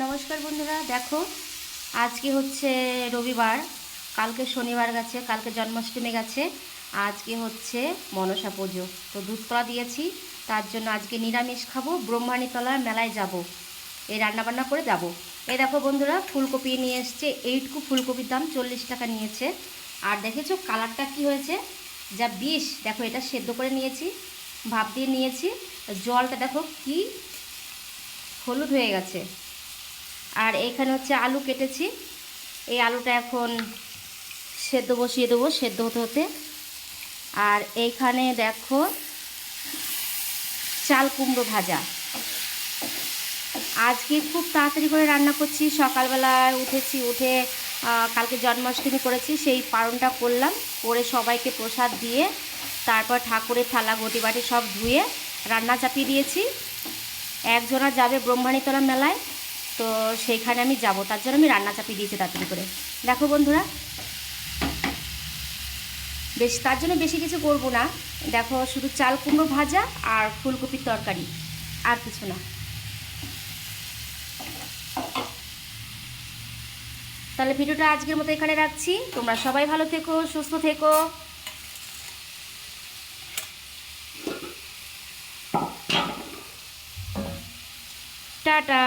নমস্কার বন্ধুরা, দেখো আজকে হচ্ছে রবিবার, কালকে শনিবার গেছে, কালকে জন্মাষ্টমী গেছে, আজকে হচ্ছে মনসা পুজো। তো দুধ কলা দিয়েছি, তার জন্য আজকে নিরামিষ খাবো। ব্রহ্মাণীতলার মেলায় যাব, এই রান্নাবান্না করে যাব। এই দেখো বন্ধুরা, ফুলকপি নিয়ে এসছে, এইটুকু ফুলকপির দাম 40 টাকা নিয়েছে। আর দেখেছো কালারটা কি হয়েছে, যা বিষ। দেখো এটা সেদ্ধ করে নিয়েছি, ভাপ দিয়ে নিয়েছি, জলটা দেখো কি হলুদ হয়ে গেছে। আর এইখানে হচ্ছে আলু কেটেছি, এই আলুটা এখন সেদ্ধ বসিয়ে দেবো, সেদ্ধ হতে হতে। আর এইখানে দেখো চাল কুমড়ো ভাজা। আজকে খুব তাড়াতাড়ি করে রান্না করছি, সকালবেলায় উঠেছি, উঠে কালকে জন্মাষ্টমী করেছি, সেই পারণটা করলাম, করে সবাইকে প্রসাদ দিয়ে তারপর ঠাকুরের থালা গটি বাটি সব ধুয়ে রান্না চাপিয়ে দিয়েছি। একজনা যাবে ব্রহ্মাণীতলা মেলায়, তো সেইখানে আমি যাব, তার জন্য আমি রান্না চাপিয়ে দিয়েছি তাড়াতাড়ি করে। দেখো বন্ধুরা, তার জন্য বেশি কিছু করব না। দেখো শুধু চাল কুমড়ো ভাজা আর ফুলকপির তরকারি, আর কিছু না। তাহলে ভিডিওটা আজকের মতো এখানে রাখছি। তোমরা সবাই ভালো থেকো, সুস্থ থেকো। টাটা।